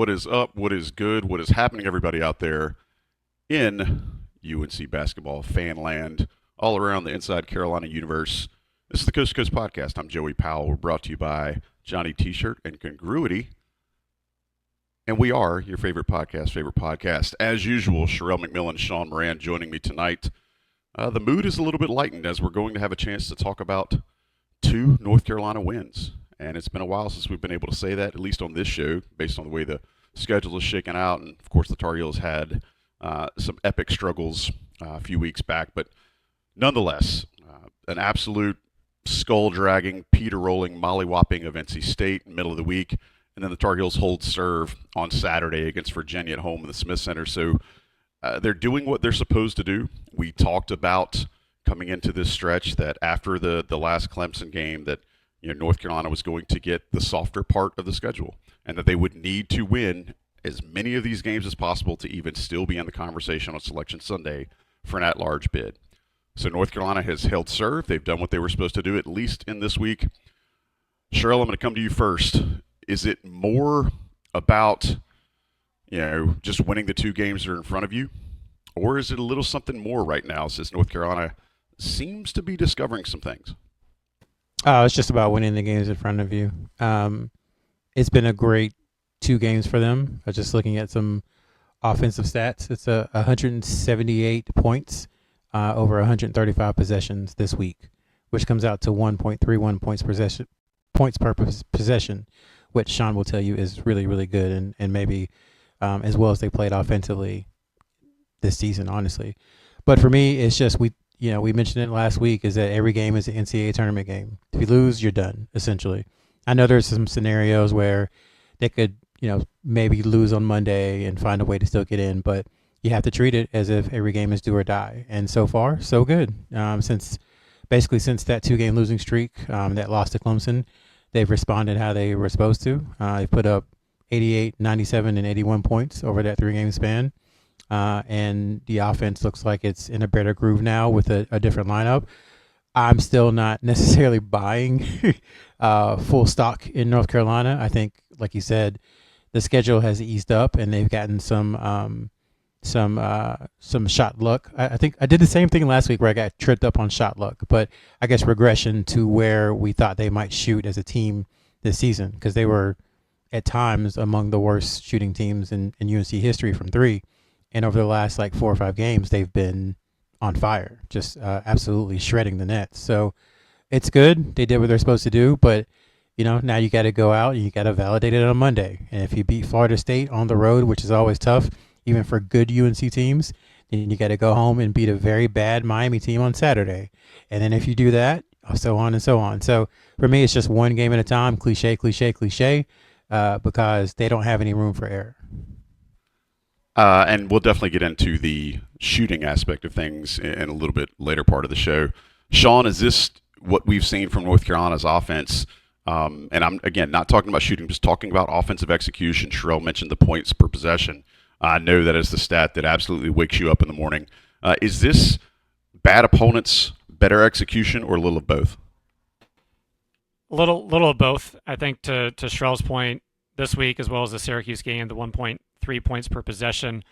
What is up? What is good? What is happening, everybody out there in UNC basketball fan land, all around the Inside Carolina universe? This is the Coast to Coast podcast. I'm Joey Powell. We're brought to you by Johnny T-Shirt and Congruity. And we are your favorite podcast. As usual, Sherrell McMillan, Sean Moran joining me tonight. The mood is a little bit lightened as we're going to have a chance to talk about 2 North Carolina wins. And it's been a while since we've been able to say that, at least on this show, based on the way the schedule is shaken out. And, of course, the Tar Heels had some epic struggles a few weeks back. But nonetheless, an absolute skull-dragging, Peter-rolling, molly-whopping of NC State in the middle of the week. And then the Tar Heels hold serve on Saturday against Virginia at home in the Smith Center. So they're doing what they're supposed to do. We talked about coming into this stretch that after the last Clemson game that North Carolina was going to get the softer part of the schedule and that they would need to win as many of these games as possible to even still be in the conversation on Selection Sunday for an at-large bid. So North Carolina has held serve. They've done what they were supposed to do, at least in this week. Sherrell, I'm going to come to you first. Is it more about, just winning the 2 games that are in front of you? Or is it a little something more right now since North Carolina seems to be discovering some things? It's just about winning the games in front of you. It's been a great 2 games for them. I was just looking at some offensive stats. It's 178 points over 135 possessions this week, which comes out to 1.31 points per possession, which Sean will tell you is really, really good, and maybe as well as they played offensively this season, honestly. But for me, it's just we mentioned it last week, is that every game is an NCAA tournament game. If you lose, you're done, essentially. I know there's some scenarios where they could, maybe lose on Monday and find a way to still get in, but you have to treat it as if every game is do or die. And so far, so good. Since that 2-game losing streak, that loss to Clemson, they've responded how they were supposed to. They put up 88, 97, and 81 points over that 3-game span. And the offense looks like it's in a better groove now with a different lineup. I'm still not necessarily buying full stock in North Carolina. I think, like you said, the schedule has eased up and they've gotten some shot luck. I think I did the same thing last week where I got tripped up on shot luck, but I guess regression to where we thought they might shoot as a team this season, because they were at times among the worst shooting teams in UNC history from 3. And over the last 4 or 5 games, they've been on fire, just absolutely shredding the nets. So it's good. They did what they're supposed to do, but now you got to go out and you got to validate it on Monday. And if you beat Florida State on the road, which is always tough, even for good UNC teams, then you got to go home and beat a very bad Miami team on Saturday. And then if you do that, so on and so on. So for me, it's just one game at a time, cliche, because they don't have any room for error. And we'll definitely get into the shooting aspect of things in a little bit later part of the show. Sean, is this what we've seen from North Carolina's offense? And I'm, again, not talking about shooting, just talking about offensive execution. Sherrell mentioned the points per possession. I know that is the stat that absolutely wakes you up in the morning. Is this bad opponents, better execution, or a little of both? A little of both. I think to Sherrell's point, this week as well as the Syracuse game, the 1.3 points per possession.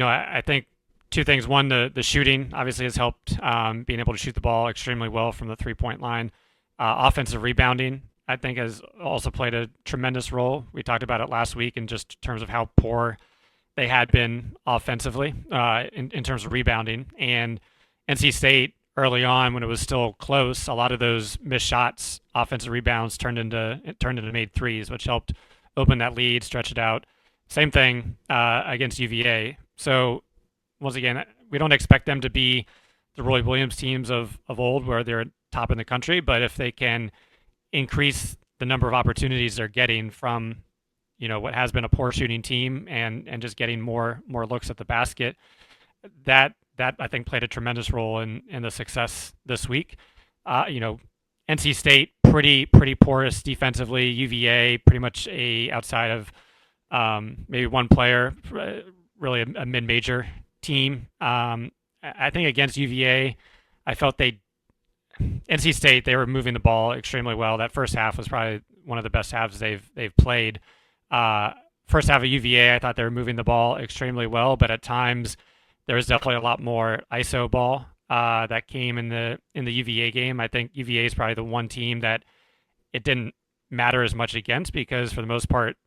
I think 2 things. One, the shooting obviously has helped, being able to shoot the ball extremely well from the 3-point line. Offensive rebounding, I think, has also played a tremendous role. We talked about it last week in just terms of how poor they had been offensively in terms of rebounding. And NC State, early on when it was still close, a lot of those missed shots, offensive rebounds turned into made threes, which helped open that lead, stretch it out. Same thing against UVA. So once again, we don't expect them to be the Roy Williams teams of old where they're top in the country, but if they can increase the number of opportunities they're getting from what has been a poor shooting team and just getting more looks at the basket, that I think played a tremendous role in the success this week. NC State pretty porous defensively. UVA pretty much outside of maybe one player, really a mid-major team. I think against UVA, I felt NC State, they were moving the ball extremely well. That first half was probably one of the best halves they've played. first half of UVA, I thought they were moving the ball extremely well, but at times there was definitely a lot more ISO ball that came in the UVA game. I think UVA is probably the one team that it didn't matter as much against because for the most part,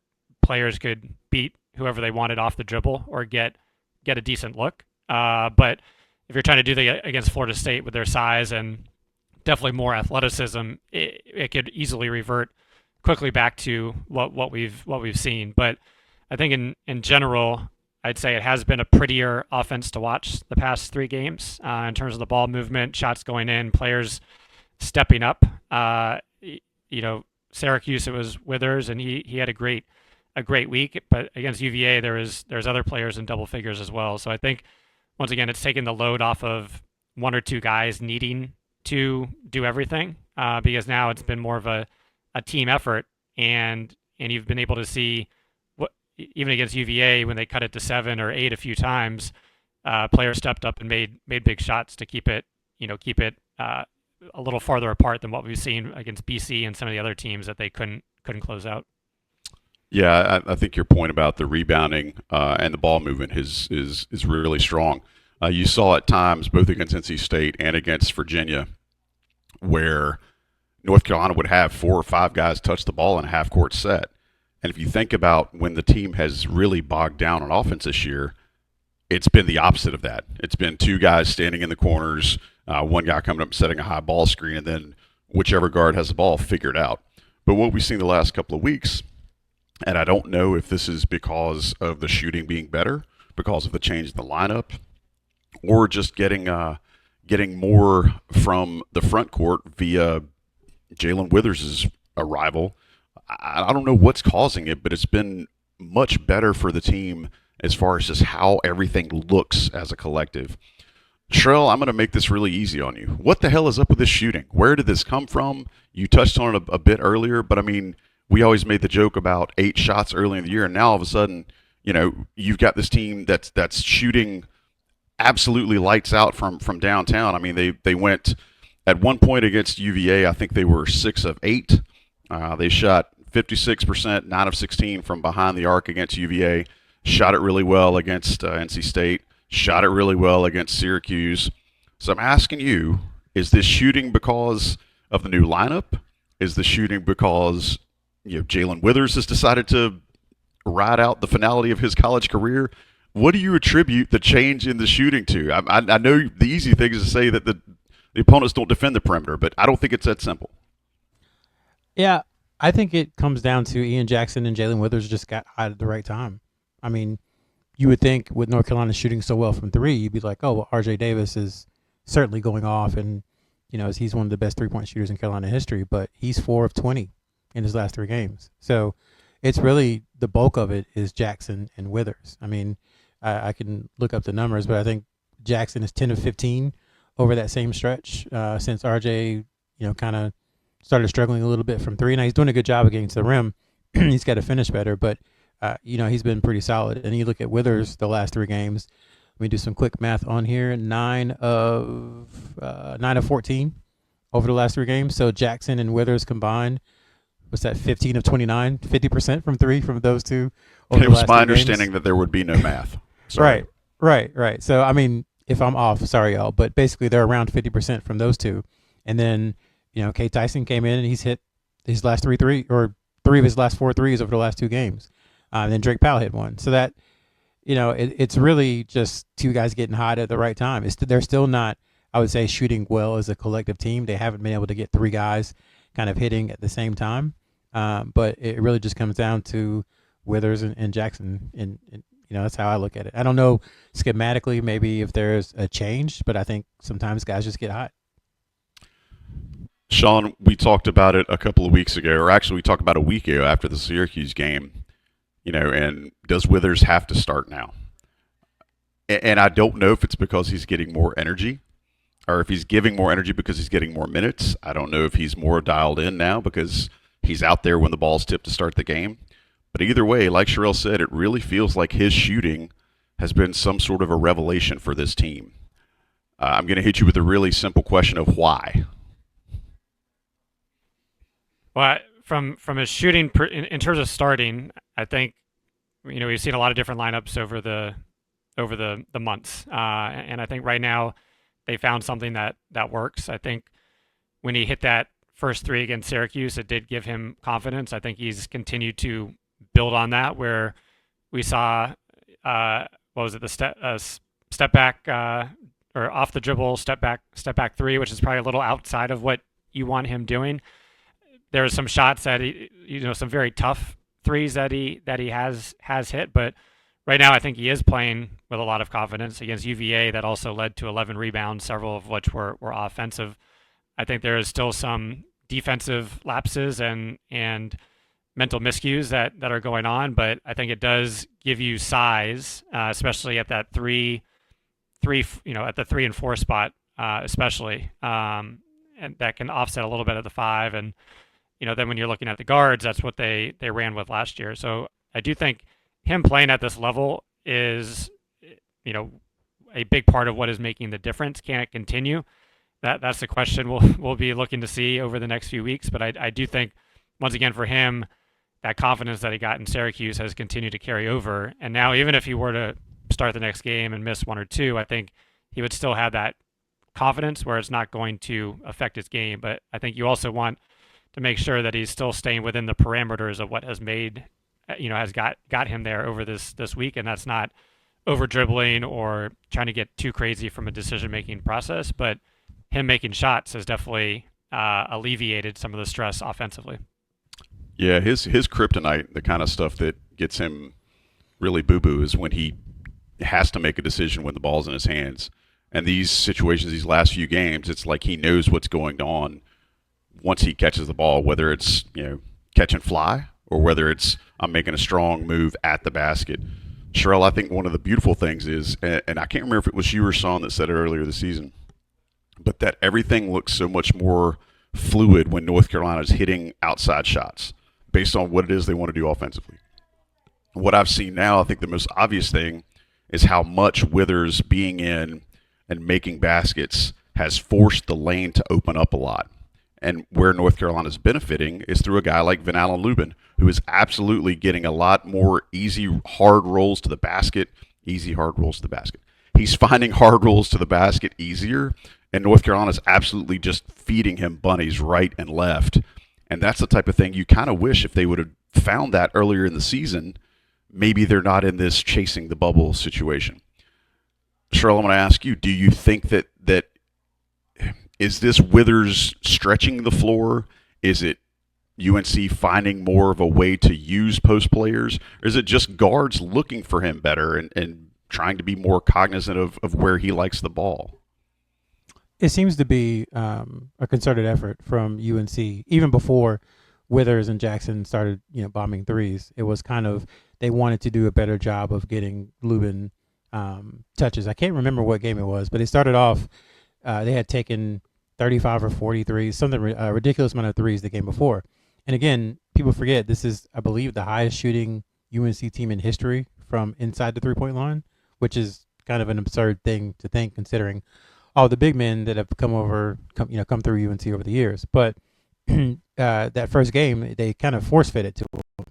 players could beat whoever they wanted off the dribble or get a decent look. But if you're trying to do that against Florida State with their size and definitely more athleticism, it could easily revert quickly back to what we've seen. But I think in general, I'd say it has been a prettier offense to watch the past 3 games in terms of the ball movement, shots going in, players stepping up. Syracuse, it was Withers, and he had a great week. But against UVA, there's other players in double figures as well. So I think once again, it's taken the load off of 1 or 2 guys needing to do everything because now it's been more of a team effort, and you've been able to see what even against UVA when they cut it to 7 or 8 a few times, players stepped up and made big shots to keep it a little farther apart than what we've seen against BC and some of the other teams that they couldn't close out. Yeah, I think your point about the rebounding and the ball movement is really strong. You saw at times both against NC State and against Virginia where North Carolina would have 4 or 5 guys touch the ball in a half-court set. And if you think about when the team has really bogged down on offense this year, it's been the opposite of that. It's been 2 guys standing in the corners, 1 guy coming up and setting a high ball screen, and then whichever guard has the ball figured out. But what we've seen the last couple of weeks, and I don't know if this is because of the shooting being better, because of the change in the lineup, or just getting more from the front court via Jae'Lyn Withers' arrival. I don't know what's causing it, but it's been much better for the team as far as just how everything looks as a collective. Sherrell, I'm going to make this really easy on you. What the hell is up with this shooting? Where did this come from? You touched on it a bit earlier, but I mean, we always made the joke about 8 shots early in the year, and now all of a sudden, you've got this team that's shooting absolutely lights out from downtown. I mean, they went at one point against UVA. I think they were 6 of 8. They shot 56%, 9 of 16 from behind the arc against UVA. Shot it really well against NC State. Shot it really well against Syracuse. So I'm asking you, is this shooting because of the new lineup? Is the shooting because Jae'Lyn Withers has decided to ride out the finality of his college career? What do you attribute the change in the shooting to? I know the easy thing is to say that the opponents don't defend the perimeter, but I don't think it's that simple. Yeah, I think it comes down to Ian Jackson and Jae'Lyn Withers just got hot at the right time. I mean, you would think with North Carolina shooting so well from 3, you'd be like, oh, well, RJ Davis is certainly going off, and he's one of the best 3-point shooters in Carolina history, but he's 4 of 20 in his last 3 games. So it's really the bulk of it is Jackson and Withers. I mean, I can look up the numbers, but I think Jackson is 10 of 15 over that same stretch since RJ, kind of started struggling a little bit from 3. Now he's doing a good job against the rim. He's got to finish better, but he's been pretty solid. And you look at Withers the last 3 games. Let me do some quick math on here. 9 of 14 over the last 3 games. So Jackson and Withers combined, what's that? 15 of 29, 50% from 3 from those 2. It was my understanding that there would be no math. Sorry. Right. So I mean, if I'm off, sorry y'all, but basically they're around 50% from those 2. And then Kate Tyson came in and he's hit his last 3 of his last 4 threes over the last 2 games. And then Drake Powell hit 1. So that, it's really just 2 guys getting hot at the right time. They're still not, I would say, shooting well as a collective team. They haven't been able to get 3 guys kind of hitting at the same time. But it really just comes down to Withers and Jackson. And that's how I look at it. I don't know schematically maybe if there's a change, but I think sometimes guys just get hot. Sean, we talked about it a couple of weeks ago, or actually we talked about a week ago after the Syracuse game, and does Withers have to start now? And I don't know if it's because he's getting more energy or if he's giving more energy because he's getting more minutes. I don't know if he's more dialed in now because he's out there when the ball's tipped to start the game. But either way, like Sherrell said, it really feels like his shooting has been some sort of a revelation for this team. I'm going to hit you with a really simple question of why. Well, from his shooting in terms of starting, I think we've seen a lot of different lineups over the months, and I think right now they found something that works. I think when he hit that first three against Syracuse, it did give him confidence. I think he's continued to build on that, where we saw what was it, the step back or off the dribble step back three, which is probably a little outside of what you want him doing. There are some shots that some very tough threes that he has hit, but right now I think he is playing with a lot of confidence against UVA. That also led to 11 rebounds, several of which were offensive. I think there is still some defensive lapses and mental miscues that are going on, but I think it does give you size, especially at that three, at the 3 and 4 spot, especially, and that can offset a little bit at the 5. And then when you're looking at the guards, that's what they ran with last year. So I do think him playing at this level is, a big part of what is making the difference. Can it continue? That's the question we'll be looking to see over the next few weeks. But I do think, once again, for him, that confidence that he got in Syracuse has continued to carry over. And now, even if he were to start the next game and miss 1 or 2, I think he would still have that confidence where it's not going to affect his game. But I think you also want to make sure that he's still staying within the parameters of what has made, has got him there over this week. And that's not over dribbling or trying to get too crazy from a decision-making process, but him making shots has definitely alleviated some of the stress offensively. Yeah, his kryptonite, the kind of stuff that gets him really boo-boo, is when he has to make a decision when the ball's in his hands. And these situations, these last few games, it's like he knows what's going on once he catches the ball, whether it's catch and fly or whether it's I'm making a strong move at the basket. Sherrell, I think one of the beautiful things is, and I can't remember if it was you or Son that said it earlier this season, but that everything looks so much more fluid when North Carolina is hitting outside shots based on what it is they want to do offensively. What I've seen now, I think the most obvious thing is how much Withers being in and making baskets has forced the lane to open up a lot. And where North Carolina is benefiting is through a guy like Van Allen Lubin, who is absolutely getting a lot more easy, hard rolls to the basket, easy, hard rolls to the basket. He's finding hard rolls to the basket easier, and North Carolina is absolutely just feeding him bunnies right and left. And that's the type of thing you kind of wish if they would have found that earlier in the season, maybe they're not in this chasing the bubble situation. Sherrell, I'm going to ask you, do you think that is this Withers stretching the floor? Is it UNC finding more of a way to use post players? Or is it just guards looking for him better and trying to be more cognizant of where he likes the ball? It seems to be a concerted effort from UNC. Even before Withers and Jackson started, bombing threes, it was kind of they wanted to do a better job of getting Lubin touches. I can't remember what game it was, but it started off. They had taken 35 or 40 threes, something ridiculous amount of threes the game before. And again, people forget this is, I believe, the highest shooting UNC team in history from inside the three-point line, which is kind of an absurd thing to think considering all the big men that have come through UNC over the years. But that first game, they kind of force-fed it to them.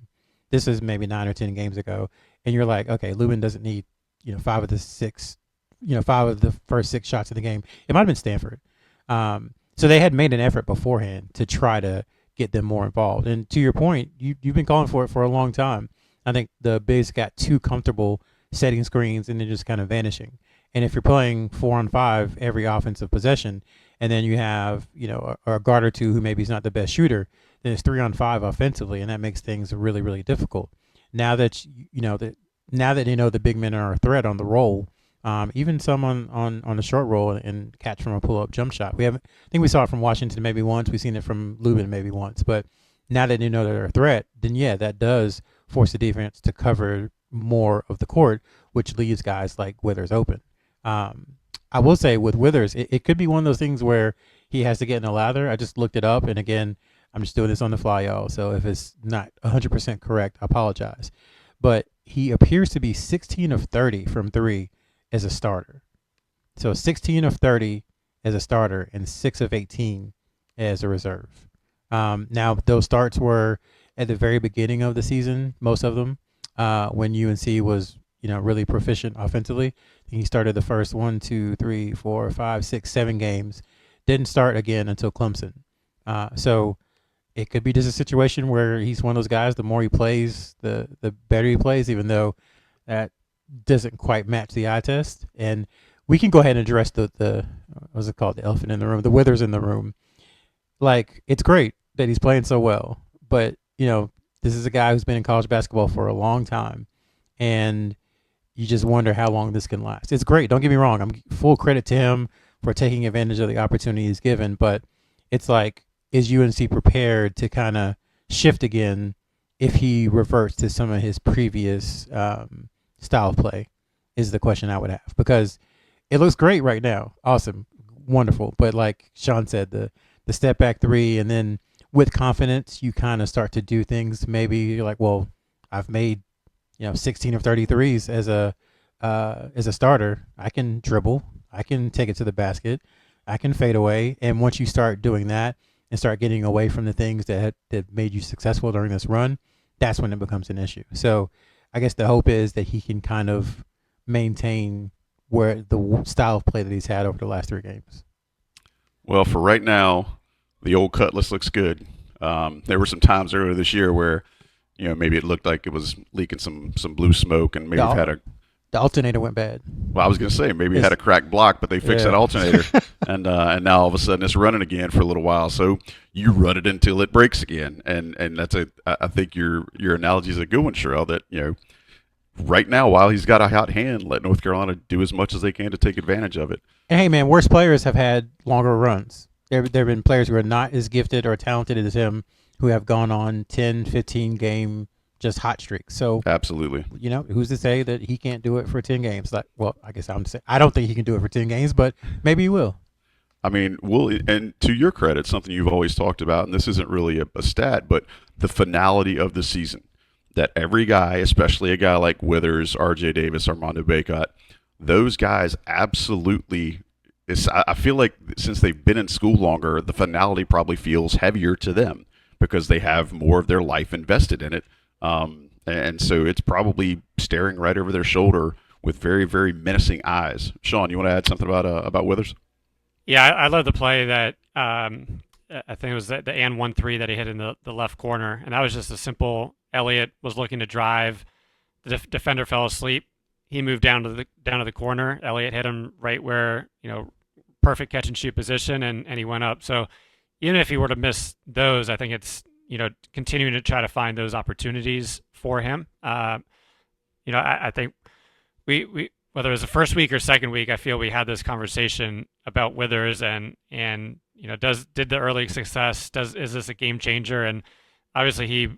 This is maybe 9 or 10 games ago, and you're like, okay, Lubin doesn't need 5 of the first 6 shots of the game. It might have been Stanford. So they had made an effort beforehand to try to get them more involved. And to your point, you've been calling for it for a long time. I think the bigs got too comfortable setting screens and then just kind of vanishing. And if you're playing 4-on-5 every offensive possession, and then you have a guard or two who maybe is not the best shooter, then it's 3-on-5 offensively, and that makes things really, really difficult. Now that the big men are a threat on the roll, even some on the short roll and catch from a pull-up jump shot. I think we saw it from Washington maybe once. We've seen it from Lubin maybe once. But now that they're a threat, then yeah, that does force the defense to cover more of the court, which leaves guys like Withers open. I will say with Withers, it could be one of those things where he has to get in a lather. I just looked it up, and again, I'm just doing this on the fly, y'all. So if it's not 100% correct, I apologize. But he appears to be 16 of 30 from 3 as a starter. So 16 of 30 as a starter and 6 of 18 as a reserve. Now, those starts were at the very beginning of the season, most of them. when UNC was, really proficient offensively. He started the first 1, 2, 3, 4, 5, 6, 7 games. Didn't start again until Clemson. So it could be just a situation where he's one of those guys. The more he plays, the better he plays, even though that doesn't quite match the eye test. And we can go ahead and address the what's it called, the elephant in the room, the Withers in the room. Like, it's great that he's playing so well, but this is a guy who's been in college basketball for a long time, and you just wonder how long this can last. It's great. Don't get me wrong. I'm full credit to him for taking advantage of the opportunity he's given, but it's like, is UNC prepared to kind of shift again if he reverts to some of his previous style of play is the question I would have, because it looks great right now. Awesome. Wonderful. But like Sean said, the step back three, and then with confidence, you kind of start to do things. Maybe you're like, well, I've made 16 of 33s as a starter. I can dribble. I can take it to the basket. I can fade away. And once you start doing that and start getting away from the things that made you successful during this run, that's when it becomes an issue. So I guess the hope is that he can kind of maintain where the style of play that he's had over the last 3 games. Well, for right now, the old Cutlass looks good. There were some times earlier this year where, maybe it looked like it was leaking some blue smoke, and maybe the alternator went bad. Well, I was going to say maybe it had a cracked block, but they fixed that alternator, and now all of a sudden it's running again for a little while. So you run it until it breaks again, and that's I think your analogy is a good one, Sherrell. That right now, while he's got a hot hand, let North Carolina do as much as they can to take advantage of it. And hey, man, worse players have had longer runs. There have been players who are not as gifted or talented as him who have gone on 10, 15 game just hot streaks. So absolutely, who's to say that he can't do it for 10 games? I guess I'm saying I don't think he can do it for 10 games, but maybe he will. I mean, and to your credit, something you've always talked about, and this isn't really a stat, but the finality of the season. That every guy, especially a guy like Withers, R.J. Davis, Armando Bacot, those guys absolutely I feel like since they've been in school longer, the finality probably feels heavier to them because they have more of their life invested in it. And so it's probably staring right over their shoulder with very, very menacing eyes. Sean, you want to add something about Withers? Yeah, I love the play that I think it was the and 1-3 that he hit in the left corner, and that was just a simple. Elliott was looking to drive. The defender fell asleep. He moved down to the corner. Elliott hit him right where perfect catch and shoot position, and he went up. So even if he were to miss those, I think it's continuing to try to find those opportunities for him. I think we whether it was the first week or second week, I feel we had this conversation about Withers and did the early success is this a game changer? And obviously he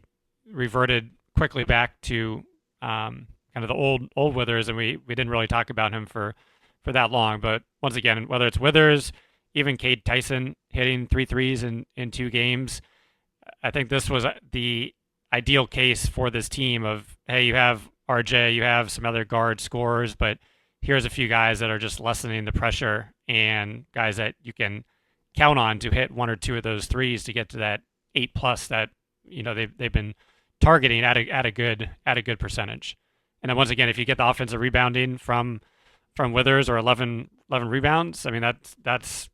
reverted quickly back to kind of the old Withers, and we didn't really talk about him for that long. But once again, whether it's Withers, even Cade Tyson hitting 3 threes in 2 games, I think this was the ideal case for this team of, hey, you have RJ, you have some other guard scorers, but here's a few guys that are just lessening the pressure and guys that you can count on to hit 1 or 2 of those threes to get to that 8+ that they've been targeting at a good percentage. And then once again, if you get the offensive rebounding from Withers or 11 rebounds, I mean that's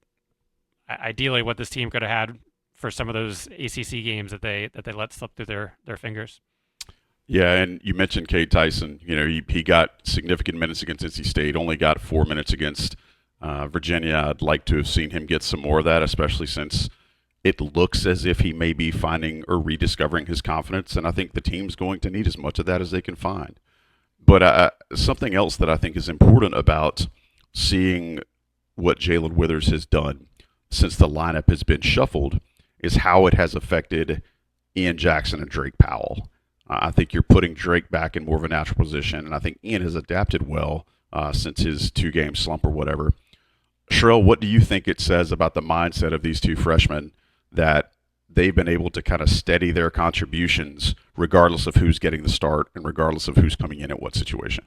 ideally what this team could have had for some of those ACC games that they let slip through their fingers. Yeah, and you mentioned Cade Tyson. He got significant minutes against NC State, only got 4 minutes against Virginia. I'd like to have seen him get some more of that, especially since it looks as if he may be finding or rediscovering his confidence, and I think the team's going to need as much of that as they can find. But something else that I think is important about seeing what Jae'Lyn Withers has done since the lineup has been shuffled is how it has affected Ian Jackson and Drake Powell. I think you're putting Drake back in more of a natural position, and I think Ian has adapted well since his 2-game slump or whatever. Sherrell, what do you think it says about the mindset of these 2 freshmen that they've been able to kind of steady their contributions regardless of who's getting the start and regardless of who's coming in at what situation?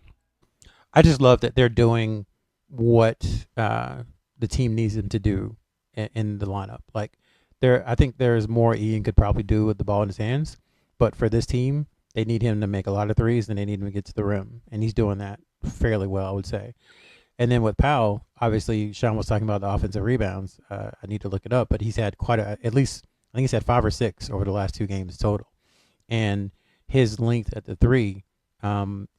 I just love that they're doing what the team needs them to do in the lineup. Like, I think there's more Ian could probably do with the ball in his hands, but for this team, They need him to make a lot of threes, and they need him to get to the rim, and he's doing that fairly well, I would say. And then with Powell, obviously, Sean was talking about the offensive rebounds. I need to look it up, but he's had at least, I think he's had 5 or 6 over the last 2 games total. And his length at the 3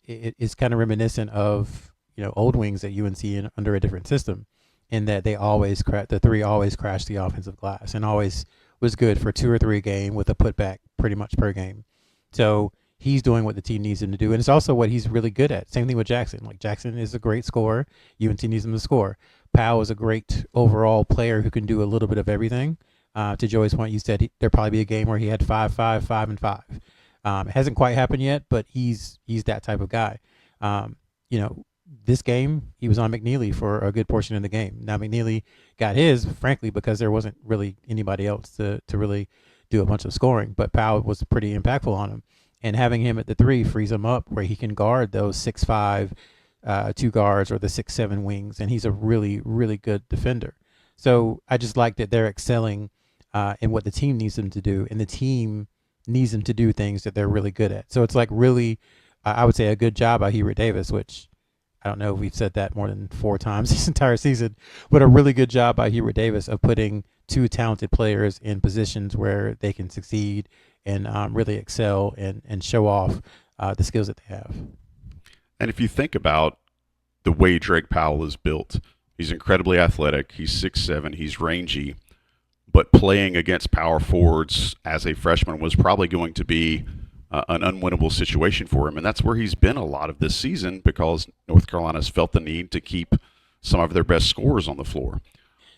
is kind of reminiscent of, old wings at UNC under a different system, in that they always the 3 always crashed the offensive glass and always was good for 2 or 3 a game with a putback pretty much per game. So he's doing what the team needs him to do, and it's also what he's really good at. Same thing with Jackson. Like, Jackson is a great scorer. UNC needs him to score. Powell is a great overall player who can do a little bit of everything. To Joey's point, you said there'd probably be a game where he had 5, 5, 5, and 5. It hasn't quite happened yet, but he's that type of guy. This game, he was on McNeely for a good portion of the game. Now, McNeely got his, frankly, because there wasn't really anybody else to really do a bunch of scoring, but Powell was pretty impactful on him. And having him at the 3 frees him up where he can guard those 6'5", 2 guards or the 6'7" wings, and he's a really, really good defender. So I just like that they're excelling in what the team needs them to do, and the team needs them to do things that they're really good at. So it's like really, I would say, a good job by Hubert Davis, which I don't know if we've said that more than 4 times this entire season, but a really good job by Hubert Davis of putting 2 talented players in positions where they can succeed and really excel and show off the skills that they have. And if you think about the way Drake Powell is built, he's incredibly athletic. He's 6'7", he's rangy, but playing against power forwards as a freshman was probably going to be an unwinnable situation for him. And that's where he's been a lot of this season, because North Carolina's felt the need to keep some of their best scorers on the floor.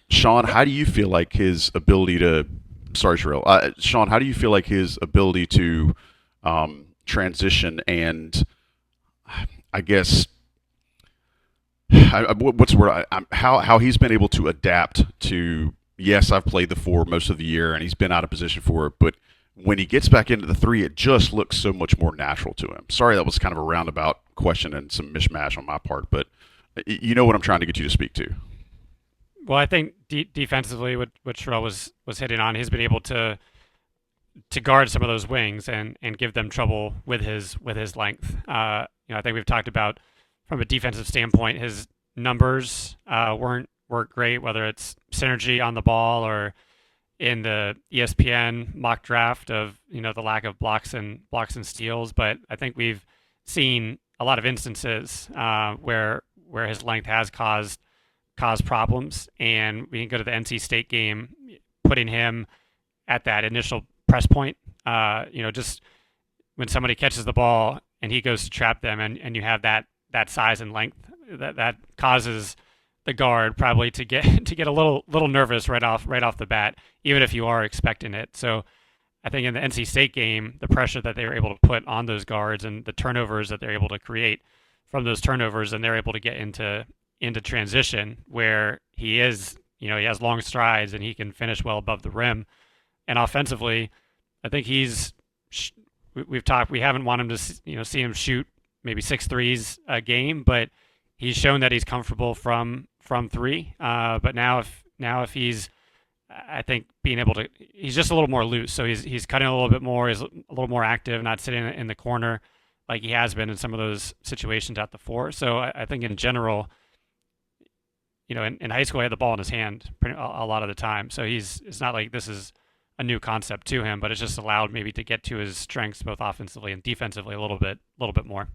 Sean, how do you feel like his ability to Sean, how do you feel like his ability to transition and, I guess, what's the word? How he's been able to adapt to, yes, I've played the 4 most of the year, and he's been out of position for it, but when he gets back into the 3, it just looks so much more natural to him. Sorry, that was kind of a roundabout question and some mishmash on my part, but you know what I'm trying to get you to speak to. Well, I think defensively, what Sherrell was hitting on, he's been able to guard some of those wings and give them trouble with his length. I think we've talked about, from a defensive standpoint, his numbers weren't great, whether it's synergy on the ball or in the ESPN mock draft of the lack of blocks and steals. But I think we've seen a lot of instances where his length has caused problems, and we can go to the NC State game, putting him at that initial press point. Just when somebody catches the ball and he goes to trap them, and you have that size and length, that causes the guard probably to get a little nervous right off the bat, even if you are expecting it. So I think in the NC State game, the pressure that they were able to put on those guards and the turnovers that they're able to create from those turnovers, and they're able to get into transition where he has long strides and he can finish well above the rim. And offensively, I think we haven't wanted him to see him shoot maybe 6 threes a game, but he's shown that he's comfortable from 3. But now if he's, I think, being able to, he's just a little more loose. So he's cutting a little bit more. He's a little more active, not sitting in the corner like he has been in some of those situations at the 4. So I think in general, in high school, he had the ball in his hand a lot of the time. So it's not like this is a new concept to him, but it's just allowed maybe to get to his strengths both offensively and defensively a little bit more.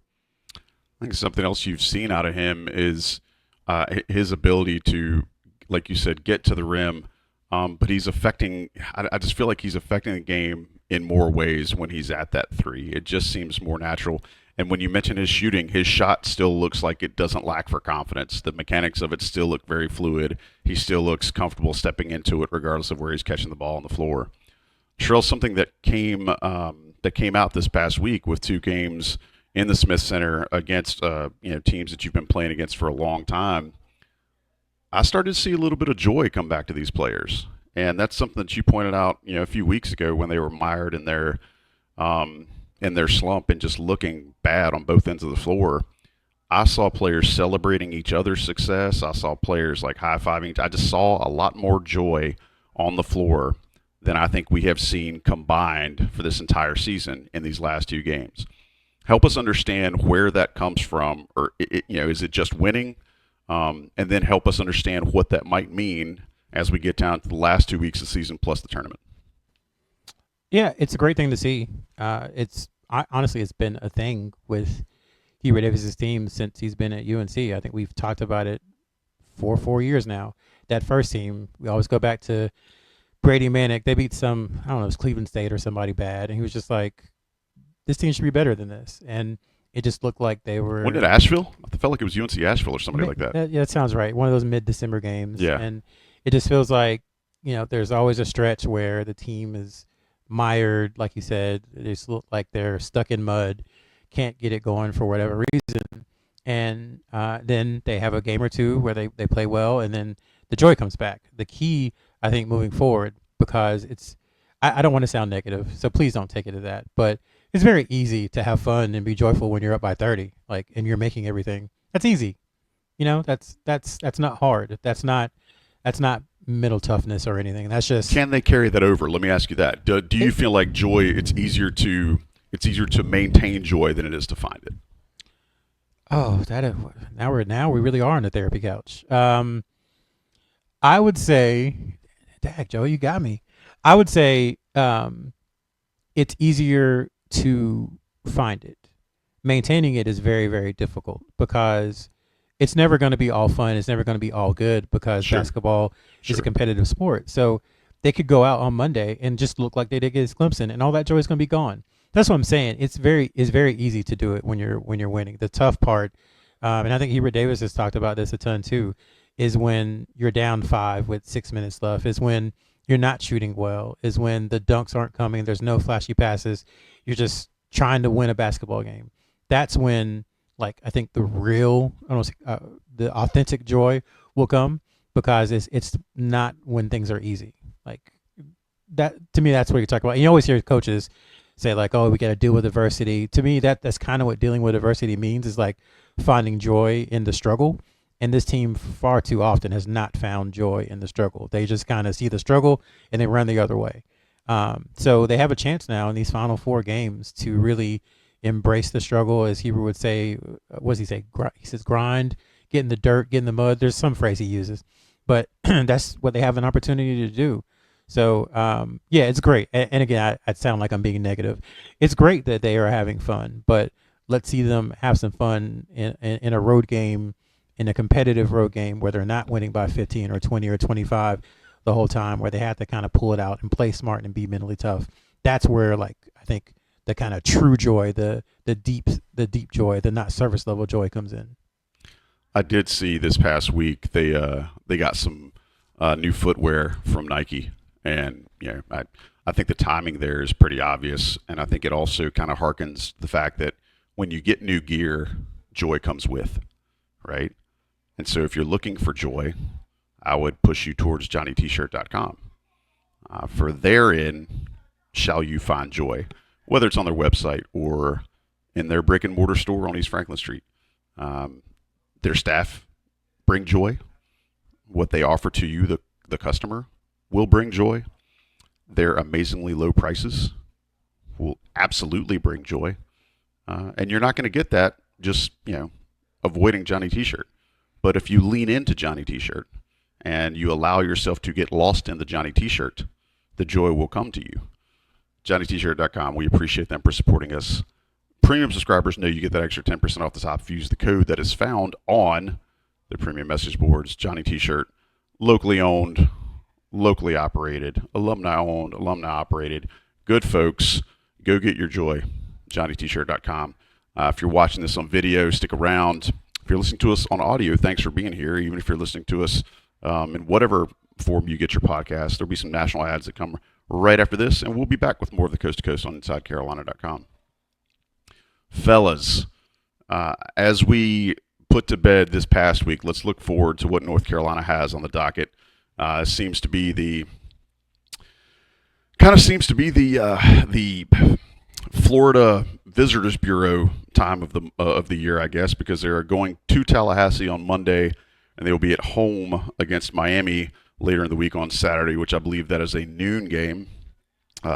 I think something else you've seen out of him is his ability to, like you said, get to the rim. But he's affecting. I just feel like he's affecting the game in more ways when he's at that 3. It just seems more natural. And when you mention his shooting, his shot still looks like it doesn't lack for confidence. The mechanics of it still look very fluid. He still looks comfortable stepping into it, regardless of where he's catching the ball on the floor. Sherrell, something that came out this past week with 2 games in the Smith Center against teams that you've been playing against for a long time, I started to see a little bit of joy come back to these players, and that's something that you pointed out a few weeks ago when they were mired in their slump and just looking bad on both ends of the floor. I saw players celebrating each other's success. I saw players like high-fiving. I just saw a lot more joy on the floor than I think we have seen combined for this entire season in these last 2 games. help us understand where that comes from, or is it just winning? And then help us understand what that might mean as we get down to the last 2 weeks of the season plus the tournament. Yeah, it's a great thing to see. Honestly, it's been a thing with Hubert Davis's team since he's been at UNC. I think we've talked about it for 4 years now. That first team, we always go back to Brady Manick. They beat I don't know, it was Cleveland State or somebody bad, and he was just like, this team should be better than this. And it just looked like they were. When did Asheville? I felt like it was UNC Asheville or somebody like that. Yeah, that sounds right. One of those mid-December games. Yeah. And it just feels like, there's always a stretch where the team is mired, like you said. They just look like they're stuck in mud, can't get it going for whatever reason. And then they have a game or two where they play well, and then the joy comes back. The key, I think, moving forward, because I don't want to sound negative, so please don't take it as that, but it's very easy to have fun and be joyful when you're up by 30, and you're making everything. That's easy. That's not hard. That's not mental toughness or anything. That's just. Can they carry that over? Let me ask you that. Do you feel like joy? It's easier to maintain joy than it is to find it. Oh, now we really are on the therapy couch. I would say, dag, Joe, you got me. I would say it's easier to find it. Maintaining it is very, very difficult because it's never going to be all fun. It's never going to be all good because basketball is a competitive sport. So they could go out on Monday and just look like they did against Clemson, and all that joy is going to be gone. That's what I'm saying. It's very easy to do it when you're winning. The tough part, and I think Hubert Davis has talked about this a ton too, is when you're down 5 with 6 minutes left, is when you're not shooting well, is when the dunks aren't coming, there's no flashy passes, you're just trying to win a basketball game. That's when, I think the real, the authentic joy will come, because it's not when things are easy. That, to me, that's what you're talking about. And you always hear coaches say, oh, we got to deal with adversity. To me, that's kind of what dealing with adversity means, is finding joy in the struggle. And this team far too often has not found joy in the struggle. They just kind of see the struggle and they run the other way. So they have a chance now in these final 4 games to really embrace the struggle, as Hubert would say. What does he say? He says grind, get in the dirt, get in the mud. There's some phrase he uses, but that's what they have an opportunity to do. So, it's great. And again, I sound like I'm being negative. It's great that they are having fun, but let's see them have some fun in a road game, in a competitive road game where they're not winning by 15 or 20 or 25 the whole time, where they have to kind of pull it out and play smart and be mentally tough. That's where, I think the kind of true joy, the deep joy, the not surface level joy comes in. I did see this past week they got some new footwear from Nike. And, I think the timing there is pretty obvious. And I think it also kind of harkens the fact that when you get new gear, joy comes with, right? And so if you're looking for joy, I would push you towards JohnnyT-shirt.com. For therein shall you find joy, whether it's on their website or in their brick and mortar store on East Franklin Street. Their staff bring joy. What they offer to you, the customer, will bring joy. Their amazingly low prices will absolutely bring joy. And you're not going to get that just, avoiding Johnny T-shirt. But if you lean into Johnny T-shirt and you allow yourself to get lost in the Johnny T-shirt, the joy will come to you. JohnnyT-shirt.com. We appreciate them for supporting us. Premium subscribers know you get that extra 10% off the top if you use the code that is found on the premium message boards. Johnny T-shirt, locally owned, locally operated, alumni owned, alumni operated. Good folks. Go get your joy. JohnnyT-shirt.com. If you're watching this on video, stick around. If you're listening to us on audio, thanks for being here. Even if you're listening to us in whatever form you get your podcast, there'll be some national ads that come right after this, and we'll be back with more of the Coast to Coast on InsideCarolina.com. Fellas, as we put to bed this past week, let's look forward to what North Carolina has on the docket. Seems to be the Florida Visitors Bureau time of the year, I guess, because they are going to Tallahassee on Monday, and they will be at home against Miami later in the week on Saturday, which I believe that is a noon game.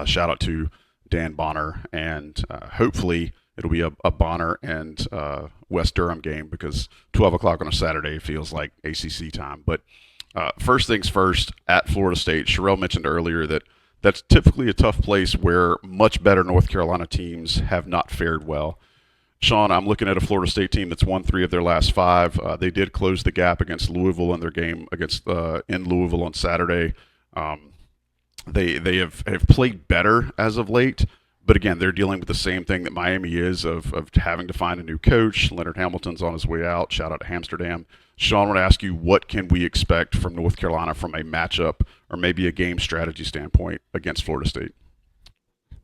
Shout out to Dan Bonner, and hopefully it'll be a Bonner and West Durham game because 12 o'clock on a Saturday feels like ACC time. But first things first, at Florida State, Sherrell mentioned earlier that that's typically a tough place where much better North Carolina teams have not fared well. Sean, I'm looking at a Florida State team that's won 3 of their last 5. They did close the gap against Louisville in their game against in Louisville on Saturday. They have played better as of late, but again, they're dealing with the same thing that Miami is of having to find a new coach. Leonard Hamilton's on his way out. Shout out to Amsterdam. Sean, I want to ask you, what can we expect from North Carolina from a matchup or maybe a game strategy standpoint against Florida State?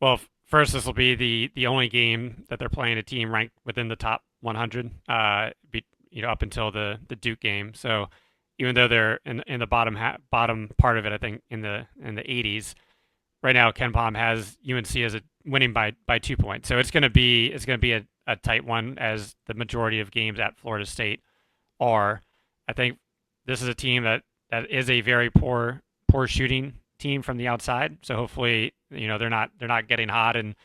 Well, first, this will be the only game that they're playing a team ranked within the top 100, up until the Duke game. So even though they're in the bottom part of it, I think in the 80s, right now Ken Pom has UNC as winning by 2 points. So it's going to be a tight one, as the majority of games at Florida State are. I think this is a team that is a very poor shooting team from the outside. So hopefully, they're not getting hot and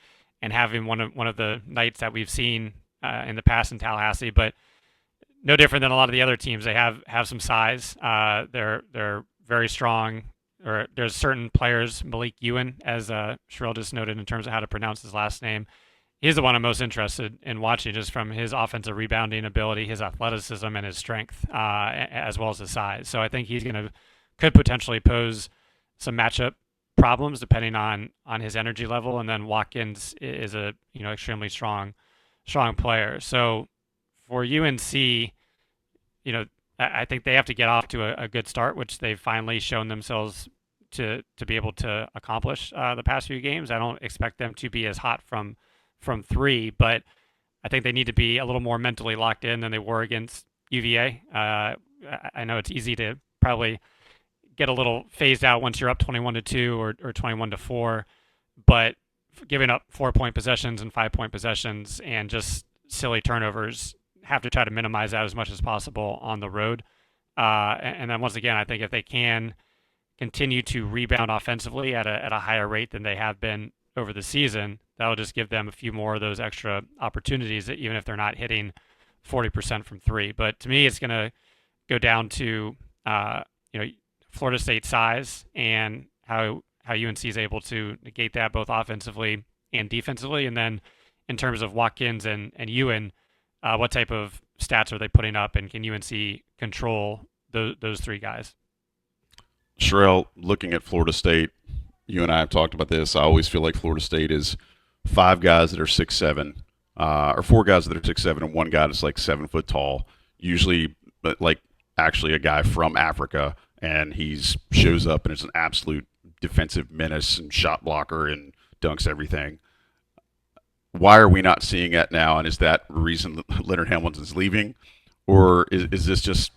having one of the nights that we've seen in the past in Tallahassee. But no different than a lot of the other teams. They have some size. They're very strong. Or there's certain players, Malik Ewan, as Sherrell just noted in terms of how to pronounce his last name. He's the one I'm most interested in watching, just from his offensive rebounding ability, his athleticism, and his strength, as well as his size. So I think could potentially pose some matchup problems depending on his energy level. And then Watkins is a extremely strong player. So for UNC, I think they have to get off to a good start, which they've finally shown themselves to be able to accomplish the past few games. I don't expect them to be as hot from 3, but I think they need to be a little more mentally locked in than they were against UVA. I know it's easy to probably get a little phased out once you're up 21-2 or 21-4, but giving up 4-point possessions and 5-point possessions and just silly turnovers, have to try to minimize that as much as possible on the road. And then once again, I think if they can continue to rebound offensively at a higher rate than they have been over the season, that'll just give them a few more of those extra opportunities, even if they're not hitting 40% from 3. But to me, it's going to go down to Florida State size and how UNC is able to negate that both offensively and defensively. And then in terms of Watkins and Ewan, what type of stats are they putting up, and can UNC control those 3 guys? Sherrell, looking at Florida State, you and I have talked about this. I always feel like Florida State is 5 guys that are 6'7", or 4 guys that are 6'7", and 1 guy that's like 7 foot tall. Usually, like actually a guy from Africa, and he's shows up and is an absolute defensive menace and shot blocker and dunks everything. Why are we not seeing it now? And is that the reason that Leonard Hamilton's leaving, or is this just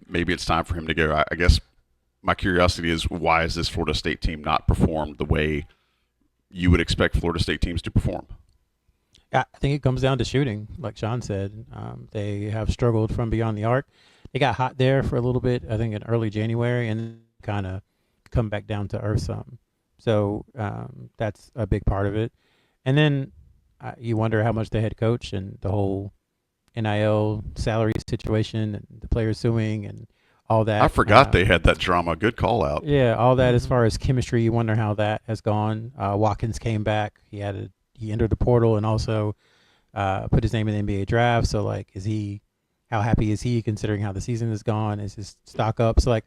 maybe it's time for him to go? I guess my curiosity is, why is this Florida State team not performed the way you would expect Florida State teams to perform? I think it comes down to shooting, like Sean said. They have struggled from beyond the arc. They got hot there for a little bit, I think in early January, and kind of come back down to earth some. So that's a big part of it. And then you wonder how much the head coach and the whole NIL salary situation and the players suing and all that. I forgot they had that drama. Good call out. Yeah, all that as far as chemistry, you wonder how that has gone. Watkins came back. He entered the portal and also put his name in the NBA draft. So, how happy is he considering how the season has gone? Is his stock up? So,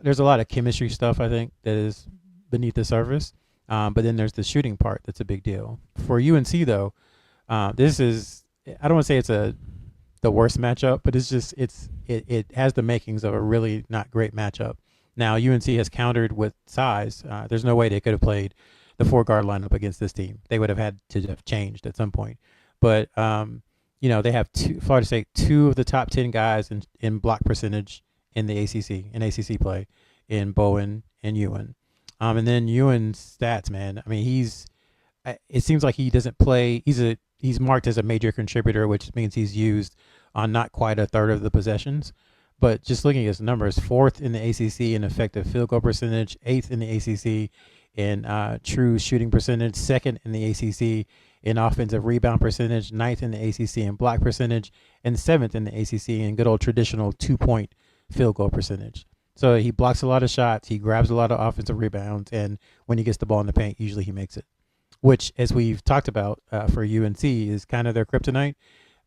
there's a lot of chemistry stuff, I think, that is beneath the surface. But then there's the shooting part that's a big deal. For UNC, though, this is, I don't want to say it's the worst matchup, but it has the makings of a really not great matchup. Now, UNC has countered with size. There's no way they could have played the 4-guard lineup against this team. They would have had to have changed at some point. But, they have Florida State, 2 of the top 10 guys in block percentage in the ACC play, in Bowen and Ewan. And then Ewan's stats, man. I mean, it seems like he doesn't play. He's marked as a major contributor, which means he's used on not quite a third of the possessions. But just looking at his numbers, 4th in the ACC in effective field goal percentage, 8th in the ACC in true shooting percentage, second in the ACC in offensive rebound percentage, ninth in the ACC in block percentage, and seventh in the ACC in good old traditional 2-point field goal percentage. So he blocks a lot of shots, he grabs a lot of offensive rebounds, and when he gets the ball in the paint, usually he makes it. Which, as we've talked about for UNC, is kind of their kryptonite.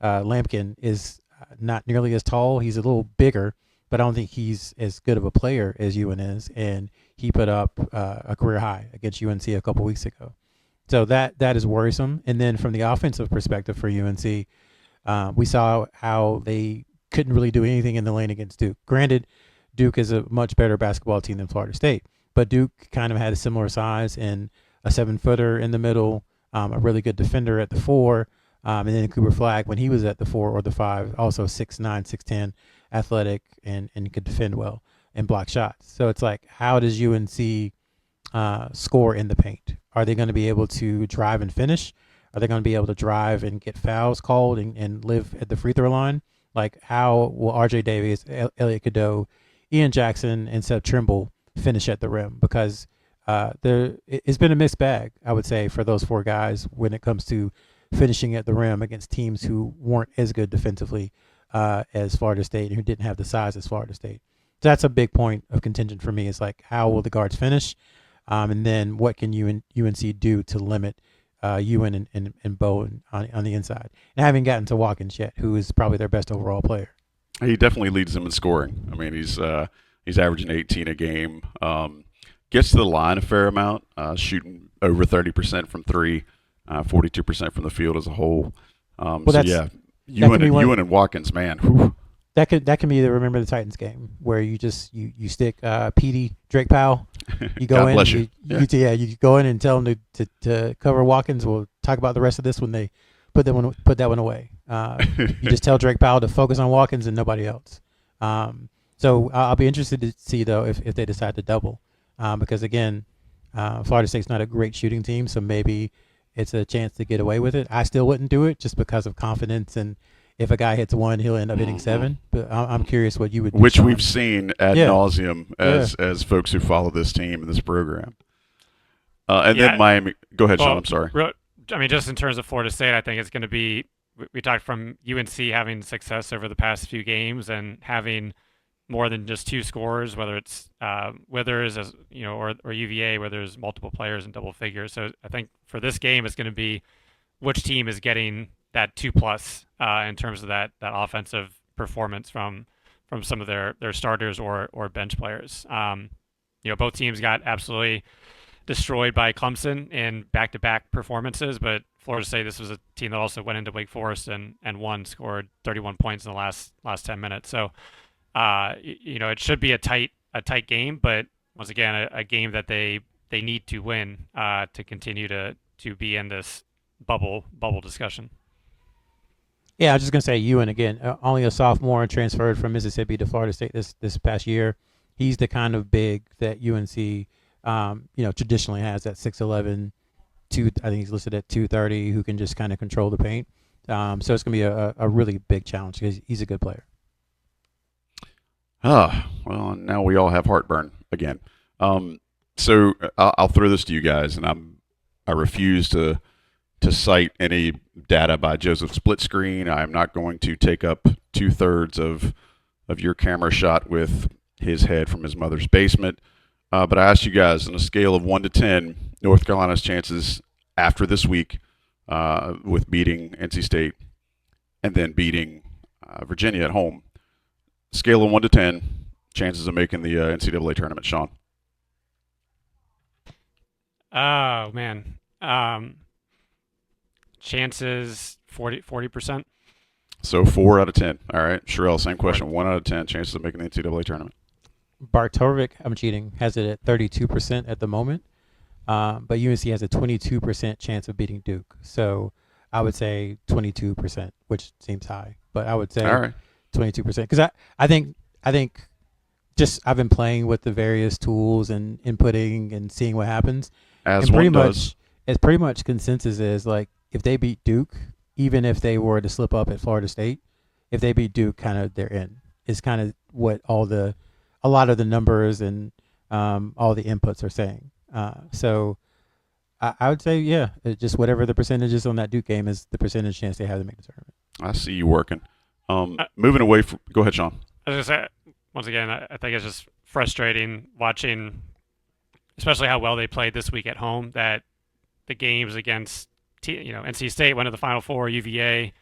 Lampkin is not nearly as tall. He's a little bigger, but I don't think he's as good of a player as Ewan is. And he put up a career high against UNC a couple weeks ago. So that is worrisome. And then from the offensive perspective for UNC, we saw how they couldn't really do anything in the lane against Duke. Granted, Duke is a much better basketball team than Florida State, but Duke kind of had a similar size and a 7-footer in the middle, a really good defender at the 4, and then Cooper Flagg when he was at the 4 or the 5, also 6'9", 6'10", athletic and could defend well and block shots. So it's like, how does UNC score in the paint? Are they going to be able to drive and finish? Are they going to be able to drive and get fouls called and live at the free throw line? Like, how will R.J. Davis, Elliot Cadeau, Ian Jackson, and Seth Trimble finish at the rim? Because it's been a mixed bag, I would say, for those 4 guys when it comes to finishing at the rim against teams who weren't as good defensively as Florida State and who didn't have the size as Florida State. So that's a big point of contention for me. Is like, how will the guards finish? And then what can UNC do to limit Ewan and Bo on the inside? And I haven't gotten to Watkins yet, who is probably their best overall player. He definitely leads them in scoring. I mean, he's averaging 18 a game. Gets to the line a fair amount, shooting over 30% from 3, 42% from the field as a whole. Ewan and Watkins, man. Whew. That can be the Remember the Titans game where you just you stick Petey, Drake Powell. You go in, you go in and tell them to cover Watkins. We'll talk about the rest of this when they put that one away. You just tell Drake Powell to focus on Watkins and nobody else. So I'll be interested to see though if they decide to double, because again, Florida State's not a great shooting team, so maybe it's a chance to get away with it. I still wouldn't do it just because of confidence, and if a guy hits 1, he'll end up hitting 7. But I'm curious what you would do. Which we've seen ad nauseum as folks who follow this team and this program. Then Miami. Go ahead, Sean. I'm sorry. I mean, just in terms of Florida State, I think it's going to be. We talked from UNC having success over the past few games and having more than just 2 scorers, whether it's Withers as or UVA, where there's multiple players in double figures. So I think for this game, it's going to be which team is getting that 2+ in terms of that offensive performance from some of their starters or bench players. Both teams got absolutely destroyed by Clemson in back-to-back performances, but Florida State, this was a team that also went into Wake Forest and won, scored 31 points in the last 10 minutes. So it should be a tight game, but once again, a game that they need to win to continue to be in this bubble discussion. Yeah, I was just gonna say Ewan again, only a sophomore and transferred from Mississippi to Florida State this past year. He's the kind of big that UNC, traditionally has, that 6'11", I think he's listed at 230, who can just kind of control the paint. So it's gonna be a really big challenge because he's a good player. Well, now we all have heartburn again. So I'll throw this to you guys, and I refuse to cite any data by Joseph Splitscreen. I'm not going to take up 2/3 of your camera shot with his head from his mother's basement. But I asked you guys, on a scale of 1 to 10, North Carolina's chances after this week with beating NC State and then beating Virginia at home. Scale of 1 to 10, chances of making the NCAA tournament, Sean. Oh, man. Chances 40%. So 4 out of 10. All right. Sherrell, same question. 1 out of 10 chances of making the NCAA tournament. Bartovic, I'm cheating, has it at 32% at the moment. But UNC has a 22% chance of beating Duke. So I would say 22%, which seems high. But I would say 22%. Because I think just I've been playing with the various tools and inputting and seeing what happens. As one does. It's pretty much consensus is like, if they beat Duke, even if they were to slip up at Florida State, if they beat Duke, kind of they're in. Is kind of what a lot of the numbers and all the inputs are saying. So I would say, yeah, just whatever the percentage is on that Duke game is the percentage chance they have to make the tournament. I see you working. Moving away from – go ahead, Sean. I was going to say, once again, I think it's just frustrating watching, especially how well they played this week at home, that the games against NC State went to the Final Four, UVA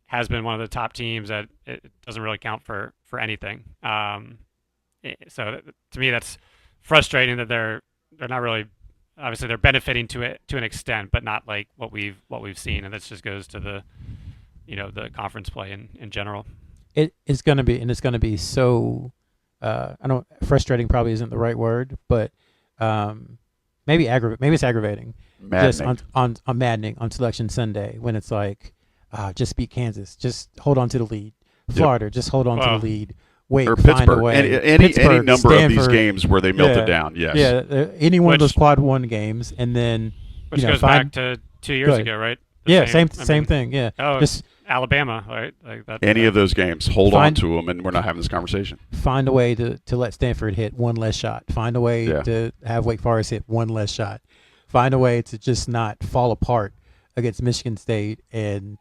has been one of the top teams that it doesn't really count for anything. So to me, that's frustrating that they're not really – obviously they're benefiting to an extent, but not like what we've seen, and this just goes to the conference play in general. It's going to be so frustrating probably isn't the right word, but maybe it's aggravating. Maddening. Just on maddening on Selection Sunday when it's like just beat Kansas, just hold on to the lead. Florida, just hold on to the lead. Wait, or find Pittsburgh. a way. Any number Stanford, of these games where they melted down. Yes. Yeah, any one of those quad one games, and then which goes back to 2 years ago, right? Same thing. Yeah. Oh, just Alabama, right? Like that. Any of those games, hold on to them, and we're not having this conversation. Find a way to let Stanford hit one less shot. Find a way to have Wake Forest hit one less shot. Find a way to just not fall apart against Michigan State and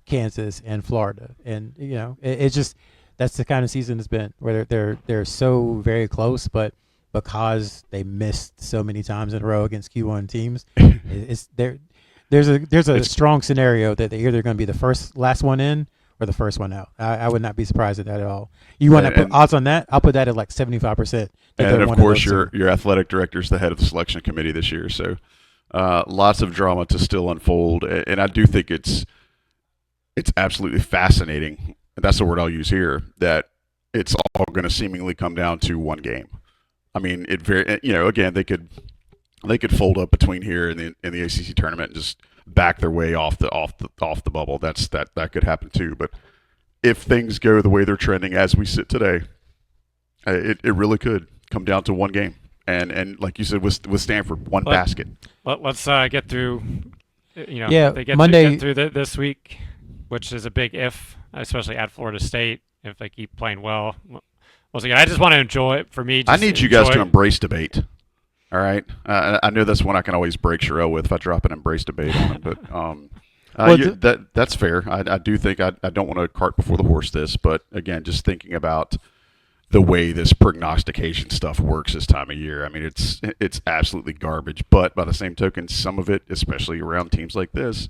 Kansas and Florida, and it's just. That's the kind of season it's been, where they're so very close, but because they missed so many times in a row against Q1 teams, there's a strong scenario that they're either going to be the last one in or the first one out. I would not be surprised at that at all. You want to put odds on that? I'll put that at like 75%. And of course, your athletic director is the head of the selection committee this year, so lots of drama to still unfold. And I do think it's absolutely fascinating. That's the word I'll use here, that it's all going to seemingly come down to one game. I mean, again, they could fold up between here and the ACC tournament and just back their way off the bubble. That could happen too. But if things go the way they're trending as we sit today, it really could come down to one game. And like you said, with Stanford, one basket. Let's get through. They get Monday through this week, which is a big if. Especially at Florida State, if they keep playing well. Once again, I just want to enjoy it. For me, I need you guys to embrace debate. All right? I know that's one I can always break Sherrell with if I drop an embrace debate on it. But that's fair. I do think I don't want to cart before the horse this, but again, just thinking about the way this prognostication stuff works this time of year. I mean, it's absolutely garbage. But by the same token, some of it, especially around teams like this,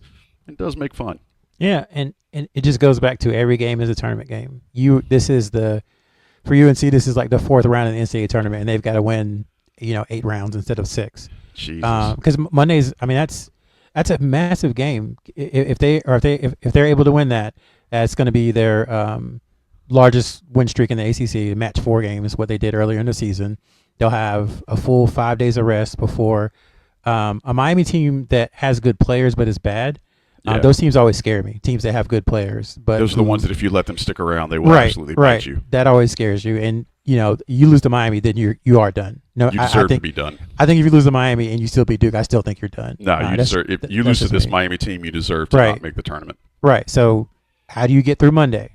it does make fun. Yeah, and it just goes back to every game is a tournament game. For UNC, this is like the fourth round in the NCAA tournament, and they've got to win, 8 rounds instead of 6. Jesus. Because Mondays, I mean, that's a massive game. If they're able to win that, that's going to be their largest win streak in the ACC. Match 4 games, what they did earlier in the season. They'll have a full 5 days of rest before a Miami team that has good players but is bad. Those teams always scare me. Teams that have good players, but those are the ones that if you let them stick around, they will absolutely beat you. That always scares you. And you lose to Miami, then you are done. No, you deserve to be done. I think if you lose to Miami and you still beat Duke, I still think you're done. No, you deserve. If you lose to this Miami team, you deserve to not make the tournament. Right. So, how do you get through Monday?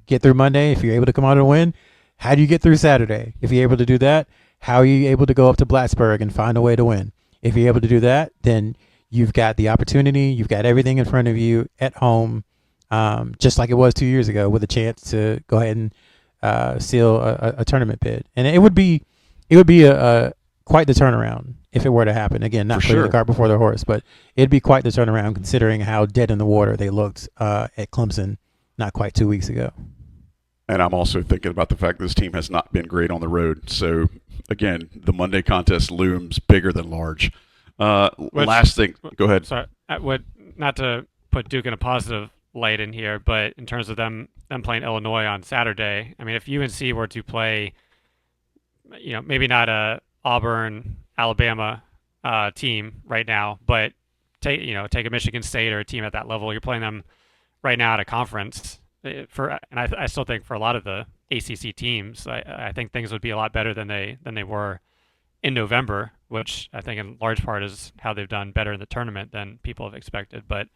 Get through Monday if you're able to come out and win. How do you get through Saturday? If you're able to do that, how are you able to go up to Plattsburgh and find a way to win? If you're able to do that, then you've got the opportunity. You've got everything in front of you at home, just like it was 2 years ago, with a chance to go ahead and seal a tournament bid. And it would be quite the turnaround if it were to happen. Again, not putting the cart before the horse, but it'd be quite the turnaround considering how dead in the water they looked at Clemson not quite 2 weeks ago. And I'm also thinking about the fact that this team has not been great on the road. So, again, the Monday contest looms bigger than large. Last thing, go ahead. Sorry, not to put Duke in a positive light in here, but in terms of them playing Illinois on Saturday, I mean, if UNC were to play, maybe not a Auburn, Alabama team right now, but take a Michigan State or a team at that level, you're playing them right now at a conference. I still think for a lot of the ACC teams, I think things would be a lot better than they were in November, which I think in large part is how they've done better in the tournament than people have expected. But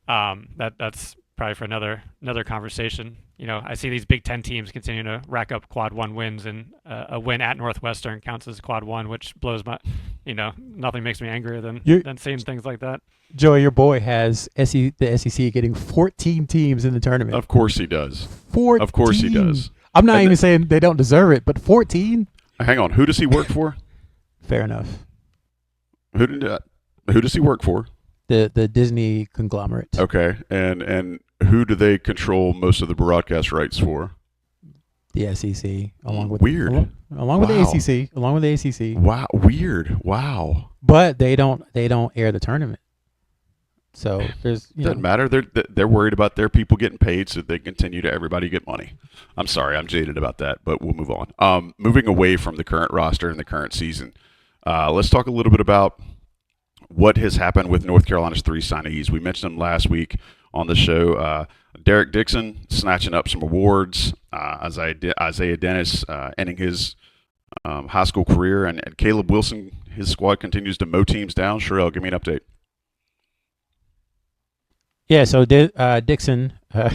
that's probably for another conversation. I see these Big Ten teams continuing to rack up quad one wins, and a win at Northwestern counts as quad one, which blows my, nothing makes me angrier than seeing things like that. Joey, your boy has the SEC getting 14 teams in the tournament. Of course he does. 14. Of course he does. I'm not even saying they don't deserve it, but 14? Hang on. Who does he work for? Fair enough. Who does he work for? The Disney conglomerate. Okay. And who do they control most of the broadcast rights for? The SEC, along with Along with the ACC, along with the ACC. Wow, weird. Wow. But they don't air the tournament. So there's doesn't matter. They're worried about their people getting paid, so they continue to everybody get money. I'm sorry, I'm jaded about that, but we'll move on. Moving away from the current roster and the current season, let's talk a little bit about what has happened with North Carolina's 3 signees. We mentioned them last week on the show. Derek Dixon snatching up some awards. Isaiah Dennis ending his high school career, and Caleb Wilson, his squad continues to mow teams down. Sherrell, give me an update. Yeah, so Dixon, I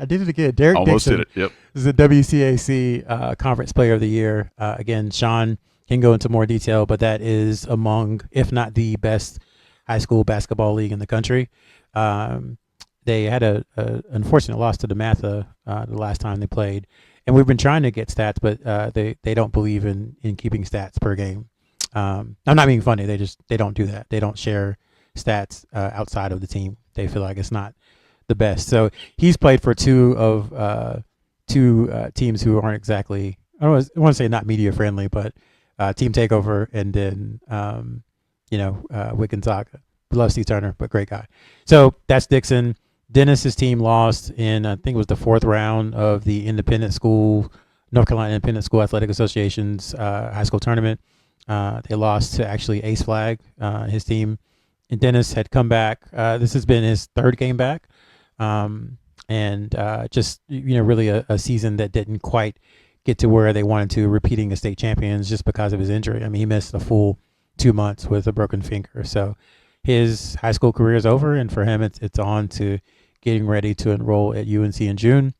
did it again. Derek Almost Dixon did it. Yep. is the WCAC Conference Player of the Year. Again, Sean can go into more detail, but that is among, if not the best high school basketball league in the country. They had a unfortunate loss to DeMatha the last time they played, and we've been trying to get stats, but they don't believe in keeping stats per game. I'm not being funny. They don't do that. They don't share stats outside of the team. They feel like it's not the best. So he's played for two teams who aren't exactly, I want to say not media friendly, but Team Takeover, and then Wickensaga. Love Steve Turner, but great guy. So that's Dixon. Dennis's team lost in, I think it was the 4th round of the North Carolina Independent School Athletic Association's high school tournament. They lost to actually Ace Flag, his team. And Dennis had come back. This has been his 3rd game back. Just really a season that didn't quite get to where they wanted to, repeating as state champions just because of his injury. I mean, he missed a full 2 months with a broken finger. So his high school career is over, and for him, it's on to getting ready to enroll at UNC in June.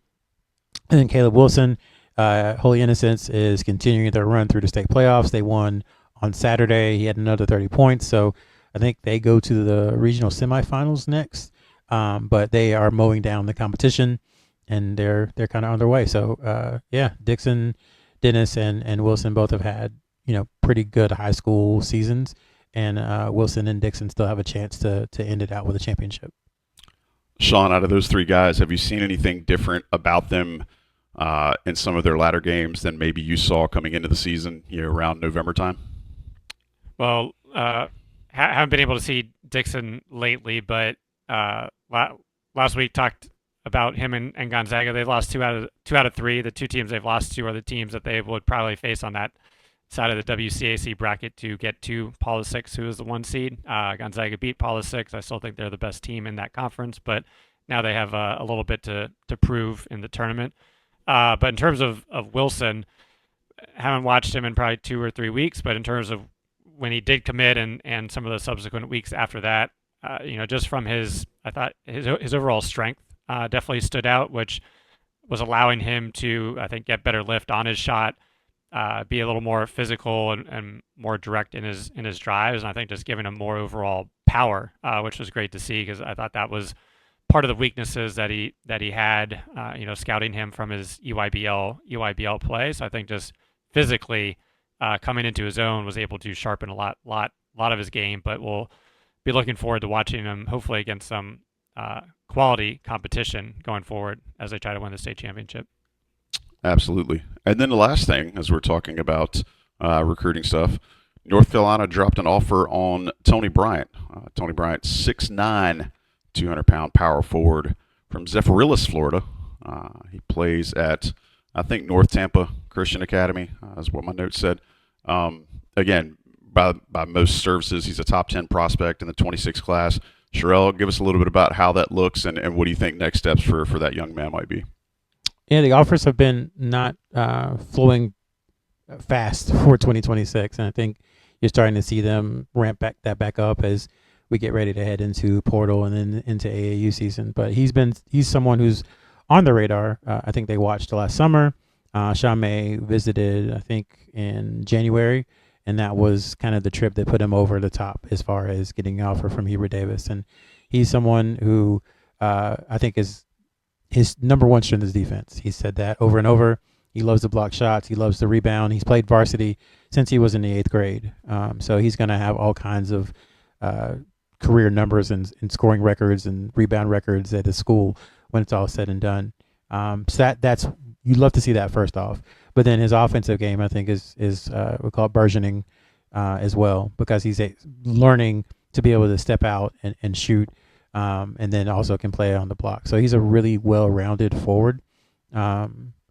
And then Caleb Wilson, Holy Innocents, is continuing their run through the state playoffs. They won on Saturday. He had another 30 points. So I think they go to the regional semifinals next. But they are mowing down the competition, and they're kind of on their way. So Dixon, Dennis, and Wilson both have had pretty good high school seasons, and Wilson and Dixon still have a chance to end it out with a championship. Sean, out of those 3 guys, have you seen anything different about them in some of their latter games than maybe you saw coming into the season, around November time? Well, haven't been able to see Dixon lately, but last week talked about him and Gonzaga. They've lost 2 out of 3. The 2 teams they've lost to are the teams that they would probably face on that side of the WCAC bracket to get to Paula 6, who is the 1 seed. Gonzaga beat Paula 6. I still think they're the best team in that conference, but now they have a little bit to prove in the tournament. But in terms of Wilson, haven't watched him in probably 2 or 3 weeks, but in terms of when he did commit and some of the subsequent weeks after that, just from I thought his overall strength definitely stood out, which was allowing him to, I think, get better lift on his shot, be a little more physical and more direct in his drives, and I think just giving him more overall power, which was great to see, because I thought that was part of the weaknesses that he had, scouting him from his EYBL play. So I think just physically coming into his own was able to sharpen a lot of his game, but we'll be looking forward to watching him hopefully against some quality competition going forward as they try to win the state championship. Absolutely. And then the last thing, as we're talking about recruiting stuff, North Carolina dropped an offer on Toni Bryant. Toni Bryant, 6'9", 200-pound power forward from Zephyrillis, Florida. He plays at, I think, North Tampa Christian Academy, is what my notes said. Again, by most services, he's a top 10 prospect in the 26 class. Sherrell, give us a little bit about how that looks and what do you think next steps for that young man might be? Yeah, the offers have been not flowing fast for 2026, and I think you're starting to see them ramp back up as we get ready to head into portal and then into AAU season. But he's someone who's on the radar. I think they watched last summer. Sean May visited, I think, in January, and that was kind of the trip that put him over the top as far as getting an offer from Hubert Davis. And he's someone who I think is his number one strength is defense. He said that over and over. He loves to block shots. He loves to rebound. He's played varsity since he was in the 8th grade. So he's going to have all kinds of career numbers and scoring records and rebound records at his school when it's all said and done. So that's you'd love to see that first off. But then his offensive game, I think, is we call it burgeoning as well, because he's learning to be able to step out and shoot, and then also can play on the block. So he's a really well-rounded forward.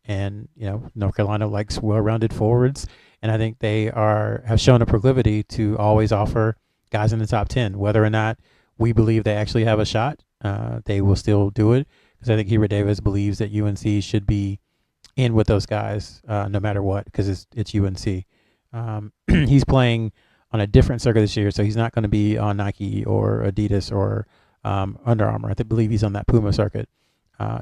And North Carolina likes well-rounded forwards, and I think they have shown a proclivity to always offer guys in the top 10, whether or not we believe they actually have a shot. They will still do it, because I think Hubert Davis believes that UNC should be in with those guys no matter what, because it's UNC. He's playing on a different circuit this year, so he's not going to be on Nike or Adidas or Under Armour. I believe he's on that Puma circuit.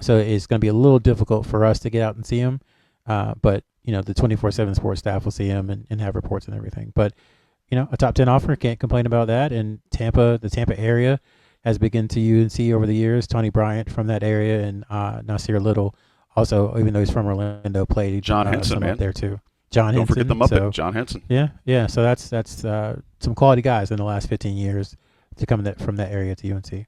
So it's going to be a little difficult for us to get out and see him. But, the 24/7 sports staff will see him and have reports and everything. But, a top 10 offer, can't complain about that. And the Tampa area has begun to UNC over the years. Toni Bryant from that area and Nasir Little also, even though he's from Orlando, played John Henson, man. up there too. John Don't Henson. forget the Muppet, so, John Henson. Yeah. So that's some quality guys in the last 15 years to come from that area to UNC.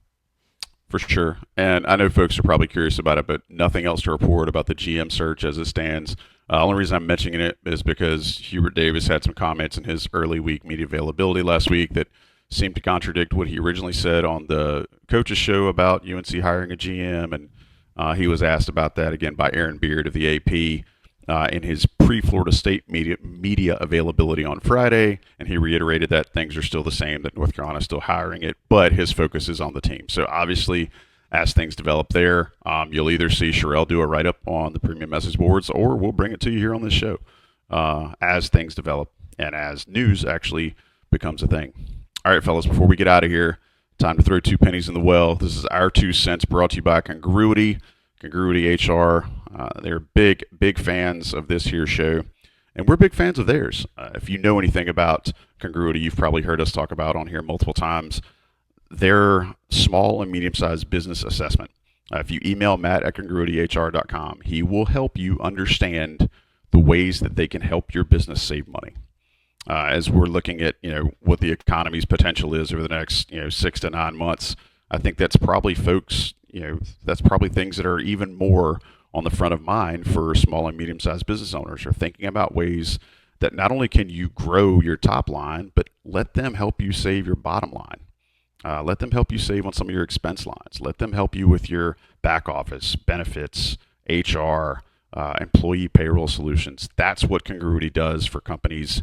For sure. And I know folks are probably curious about it, but nothing else to report about the GM search as it stands. Only reason I'm mentioning it is because Hubert Davis had some comments in his early week media availability last week that seemed to contradict what he originally said on the coaches show about UNC hiring a GM. And he was asked about that again by Aaron Beard of the AP in his pre-Florida State media availability on Friday, and he reiterated that things are still the same, that North Carolina is still hiring it, but his focus is on the team. So obviously, as things develop there, you'll either see Sherrell do a write-up on the premium message boards, or we'll bring it to you here on this show as things develop and as news actually becomes a thing. All right, fellas, before we get out of here, time to throw 2 pennies in the well. This is our 2 cents brought to you by Congruity HR. They're big fans of this here show, and we're big fans of theirs. If you know anything about Congruity, you've probably heard us talk about on here multiple times. Their small and medium-sized business assessment. If you email Matt at congruityhr.com, he will help you understand the ways that they can help your business save money. As we're looking at what the economy's potential is over the next 6 to 9 months, I think that's probably that's probably things that are even more on the front of mind for small and medium-sized business owners, are thinking about ways that not only can you grow your top line, but let them help you save your bottom line. Let them help you save on some of your expense lines. Let them help you with your back office, benefits, HR, employee payroll solutions. That's what Congruity does for companies.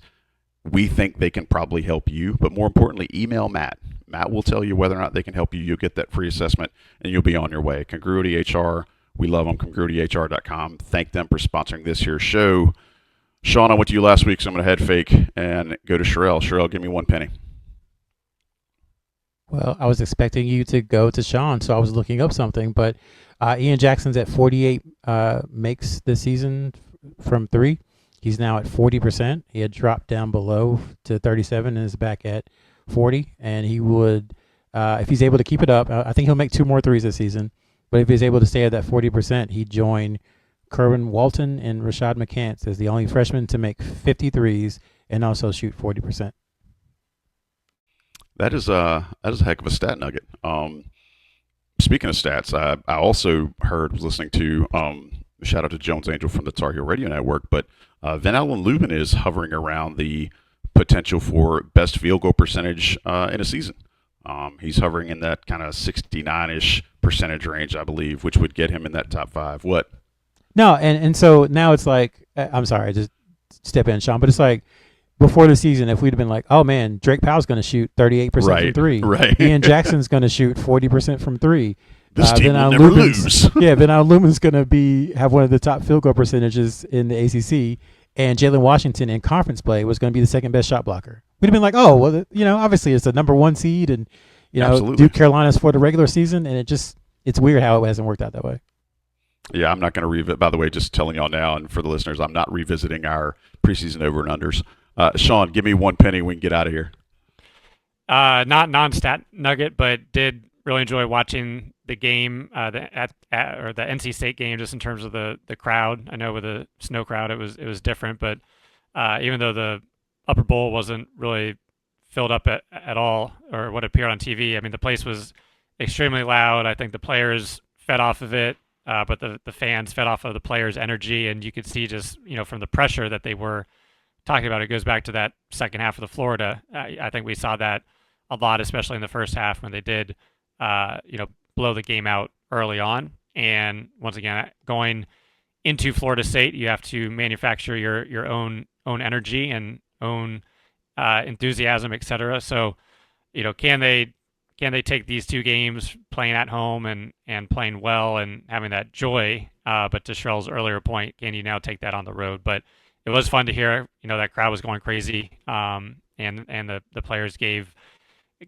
We think they can probably help you, but more importantly, email Matt. Matt will tell you whether or not they can help you. You'll get that free assessment, and you'll be on your way. Congruity HR, we love them, congruityhr.com. Thank them for sponsoring this here show. Sean, I went to you last week, so I'm going to head fake and go to Sherrell. Sherrell, give me 1 penny. Well, I was expecting you to go to Sean, so I was looking up something, but Ian Jackson's at 48 makes this season from 3. He's now at 40%. He had dropped down below to 37 and is back at 40. And he would, if he's able to keep it up, I think he'll make 2 more threes this season. But if he's able to stay at that 40%, he'd join Kerwin Walton and Rashad McCants as the only freshman to make 50 threes and also shoot 40%. That is a heck of a stat nugget. Speaking of stats, I also was listening to shout out to Jones Angel from the Tar Heel Radio Network, but Van Allen Lubin is hovering around the potential for best field goal percentage in a season. He's hovering in that kind of 69-ish percentage range, I believe, which would get him in that top 5. What? No, and so now it's like, I'm sorry, just step in, Sean, but it's like before the season, if we'd have been like, oh man, Drake Powell's going to shoot 38% from 3, right. Ian Jackson's going to shoot 40% from 3. This team will never lose. Yeah, Van Allen Lubin's going to have one of the top field goal percentages in the ACC, and Jae'Lyn Washington in conference play was going to be the second best shot blocker. We'd have been like, oh, well, obviously it's the number 1 seed, and Absolutely. Duke Carolina's for the regular season, and it's weird how it hasn't worked out that way. Yeah, I'm not going to revisit. By the way, just telling y'all now, and for the listeners, I'm not revisiting our preseason over and unders. Sean, give me one penny. We can get out of here. Not non-stat nugget, but did really enjoy watching the game, the NC State game, just in terms of the crowd. I know with the snow crowd, it was different, but even though the upper bowl wasn't really filled up at all, or what appeared on TV, I mean, the place was extremely loud. I think the players fed off of it, but the fans fed off of the players' energy, and you could see just from the pressure that they were talking about. It goes back to that second half of the Florida. I think we saw that a lot, especially in the first half when they did, blow the game out early on. And once again, going into Florida State, you have to manufacture your own energy and own enthusiasm, etc. So, can they take these two games playing at home and playing well and having that joy? But to Sherrell's earlier point, can you now take that on the road? But it was fun to hear, that crowd was going crazy, and the players gave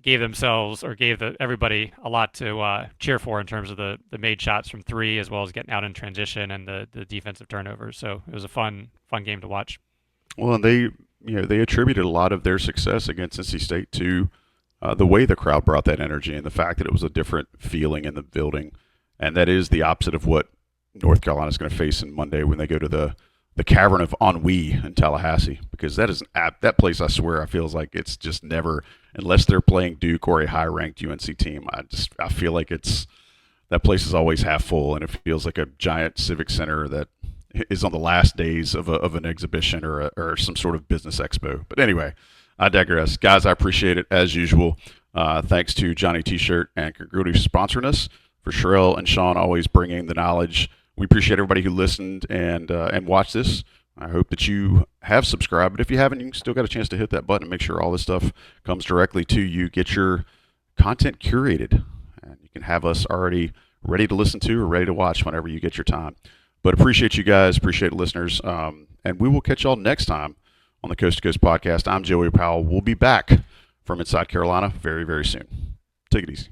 themselves, or gave everybody a lot to cheer for in terms of the made shots from three, as well as getting out in transition and the defensive turnovers. So it was a fun game to watch. Well, and they attributed a lot of their success against NC State to the way the crowd brought that energy and the fact that it was a different feeling in the building, and that is the opposite of what North Carolina is going to face on Monday when they go to the Cavern of Ennui in Tallahassee, because that place, I swear, I feels like it's just never, unless they're playing Duke or a high-ranked UNC team, I feel like that place is always half full, and it feels like a giant civic center that is on the last days of an exhibition or some sort of business expo. But anyway, I digress. Guys, I appreciate it as usual. Thanks to Johnny T-Shirt and Congruity for sponsoring us. For Sherrell and Sean always bringing the knowledge. We appreciate everybody who listened and watched this. I hope that you have subscribed, but if you haven't, you still got a chance to hit that button and make sure all this stuff comes directly to you. Get your content curated, and you can have us already ready to listen to or ready to watch whenever you get your time. But appreciate you guys, appreciate listeners, and we will catch y'all next time on the Coast to Coast podcast. I'm Joey Powell. We'll be back from inside Carolina very, very soon. Take it easy.